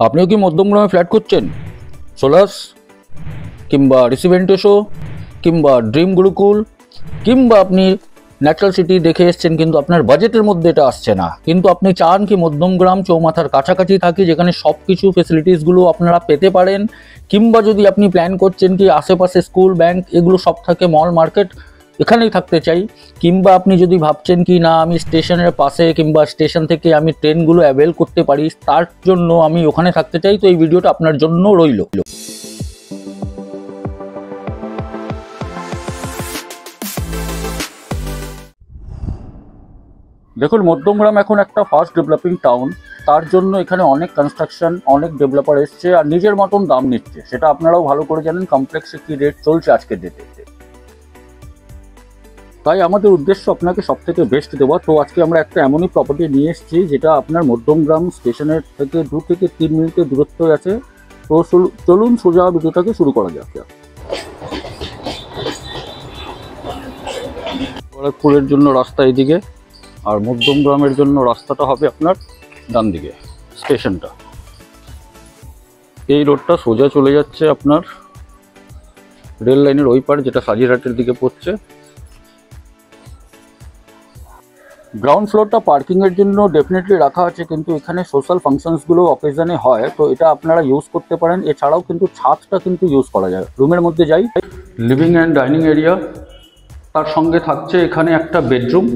আপনিও কি মধ্যমগ্রামে ফ্ল্যাট করছেন? সোলাস কিংবা রেসিডেন্টেশো কিংবা ড্রিম গুরুকুল কিংবা আপনি ন্যাচারাল সিটি দেখে এসছেন, কিন্তু আপনার বাজেটের মধ্যে এটা আসছে না, কিন্তু আপনি চান কি মধ্যমগ্রাম চৌমাথার কাছাকাছি থাকি, যেখানে সব কিছু ফেসিলিটিসগুলো আপনারা পেতে পারেন। কিংবা যদি আপনি প্ল্যান করছেন কি আশেপাশে স্কুল, ব্যাংক এগুলো সব থাকে, মল, মার্কেট এখানেই থাকতে চাই। কিংবা আপনি যদি ভাবছেন কি না আমি স্টেশনের পাশে কিংবা স্টেশন থেকে আমি ট্রেনগুলো অ্যাভেল করতে পারি, তার জন্য আমি ওখানে থাকতে চাই, তো এই ভিডিওটা আপনার জন্য রইল। দেখুন, মধ্যমগ্রাম এখন একটা ফাস্ট ডেভেলপিং টাউন, তার জন্য এখানে অনেক কনস্ট্রাকশন, অনেক ডেভেলপার এসছে আর নিজের মতন দাম নিচ্ছে, সেটা আপনারাও ভালো করে জানেন কমপ্লেক্সে কী রেট চলছে আজকের ডেটে। তাই আমাদের উদ্দেশ্য আপনাকে সব থেকে বেস্ট দেওয়া। তো আজকে আমরা একটা এমনই প্রপার্টি নিয়ে এসেছি যেটা আপনার মধ্যমগ্রাম স্টেশনের থেকে 2 থেকে 3 মিনিটের দূরত্ব আছে। তো চলুন সোজা ভিডিওটাকে শুরু করা যাক। খড়গপুরের জন্য রাস্তা এদিকে আর মধ্যমগ্রামের জন্য রাস্তাটা হবে আপনার ডান দিকে, স্টেশনটা। এই রোডটা সোজা চলে যাচ্ছে আপনার রেল লাইনের ওই পার, যেটা সাজিরহাটের দিকে পড়ছে। গ্রাউন্ড ফ্লোরটা পার্কিংয়ের জন্য ডেফিনেটলি রাখা আছে, কিন্তু এখানে সোশ্যাল ফাংশনসগুলো অকেশনে হয়, তো এটা আপনারা ইউজ করতে পারেন। এছাড়াও কিন্তু ছাদটা কিন্তু ইউজ করা যায়। রুমের মধ্যে যাই, লিভিং অ্যান্ড ডাইনিং এরিয়া, তার সঙ্গে থাকছে এখানে একটা বেডরুম।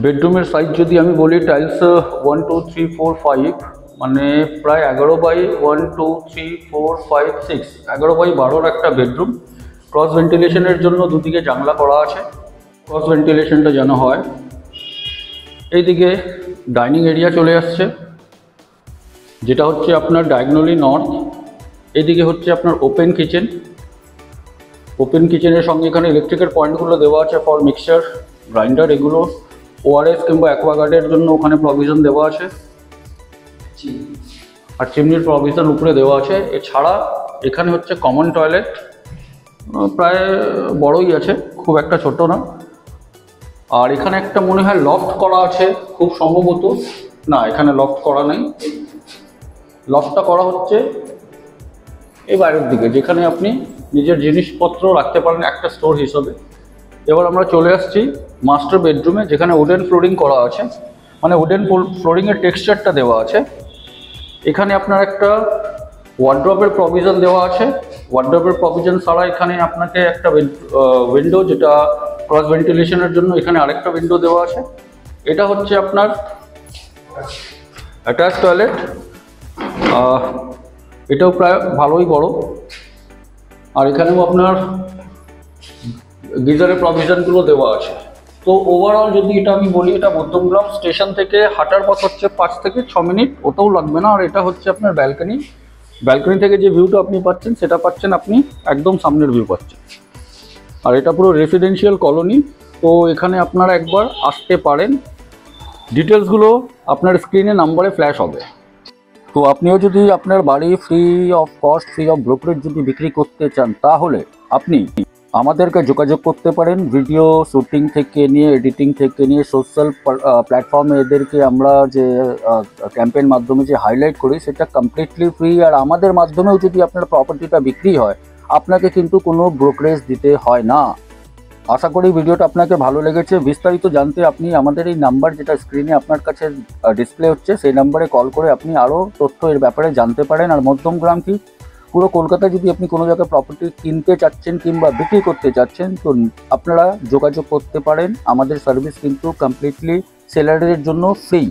বেডরুমের সাইজ যদি আমি বলি, টাইলস 1 2 3 4 5, মানে প্রায় 11 বাই 1 2 3 4 5 6, 11 বাই 12 একটা বেডরুম। ক্রস ভেন্টিলেশনের জন্য দুদিকে জানলা করা আছে, ক্রস ভেন্টিলেশনটা যেন হয়। এইদিকে ডাইনিং এরিয়া চলে আসছে, যেটা হচ্ছে আপনার ডায়াগনালি নর্থ। এইদিকে হচ্ছে আপনার ওপেন কিচেন। ওপেন কিচেনের সঙ্গে এখানে ইলেকট্রিকের পয়েন্টগুলো দেওয়া আছে ফর মিক্সচার, গ্রাইন্ডার, এগুলো ওআরএস কিংবা অ্যাকোয়াগার্ডের জন্য ওখানে প্রভিশন দেওয়া আছে, আর চিমনির প্রভিশন উপরে দেওয়া আছে। এছাড়া এখানে হচ্ছে কমন টয়লেট, প্রায় বড়ই আছে, খুব একটা ছোট না। আর এখানে একটা মনে হয় লফট করা আছে খুব সম্ভবত, না এখানে লফট করা নেই। লফটটা করা হচ্ছে এই বাইরের দিকে, যেখানে আপনি নিজের জিনিসপত্র রাখতে পারেন একটা স্টোর হিসাবে। এবার আমরা চলে আসছি মাস্টার বেডরুমে, যেখানে উডেন ফ্লোরিং করা আছে, মানে উডেন ফ্লোরিংয়ের টেক্সচারটা দেওয়া আছে। এখানে আপনার একটা ওয়ার্ড্রপের প্রভিশন দেওয়া আছে। ওয়ার্ড্রপের প্রভিশন ছাড়া এখানে আপনাকে একটা উইন্ডো, যেটা ক্রস ভেন্টিলেশনের জন্য এখানে আরেকটা উইন্ডো দেওয়া আছে। এটা হচ্ছে আপনার অ্যাটাচ টয়লেট, এটাও প্রায় ভালোই বড়। আর এখানেও আপনার গিজারের প্রভিশনগুলো দেওয়া আছে। তো ওভারঅল যদি এটা আমি বলি, এটা মধ্যমগ্রাম স্টেশন থেকে হাঁটার পথ হচ্ছে 5 থেকে 6 মিনিট, ওটাও লাগবে না। আর এটা হচ্ছে আপনার ব্যালকনি। ব্যালকনি থেকে যে ভিউটা আপনি পাচ্ছেন, সেটা পাচ্ছেন আপনি একদম সামনের ভিউ পাচ্ছেন। আর এটা পুরো রেসিডেন্সিয়াল কলোনি, তো এখানে আপনারা একবার আসতে পারেন। ডিটেলসগুলো আপনার স্ক্রিনে নাম্বারে ফ্ল্যাশ হবে। তো আপনিও যদি আপনার বাড়ি free of cost, free of brokerage যদি বিক্রি করতে চান, তাহলে আপনি আমাদেরকে যোগাযোগ করতে পারেন। ভিডিও শ্যুটিং থেকে নিয়ে, এডিটিং থেকে নিয়ে, সোশ্যাল প্ল্যাটফর্মে এদেরকে আমরা যে ক্যাম্পেইন মাধ্যমে যে হাইলাইট করি, সেটা কমপ্লিটলি ফ্রি। আর আমাদের মাধ্যমেও যদি আপনার প্রপার্টিটা বিক্রি হয়, আপনাকে কিন্তু কোনো ব্রোকারেজ দিতে হয় না। আশা করি ভিডিওটা আপনাকে ভালো লেগেছে। বিস্তারিত জানতে আপনি আমাদের এই নাম্বার, যেটা স্ক্রিনে আপনার কাছে ডিসপ্লে হচ্ছে, সেই নাম্বারে কল করে আপনি আরও তথ্য এর ব্যাপারে জানতে পারেন। আর মধ্যমগ্রাম কি পুরো কলকাতায় যদি আপনি কোনো জায়গায় প্রপার্টি কিনতে চাচ্ছেন কিংবা বিক্রি করতে চাচ্ছেন, তো আপনারা যোগাযোগ করতে পারেন। আমাদের সার্ভিস কিন্তু কমপ্লিটলি সেলারদের জন্য ফ্রি।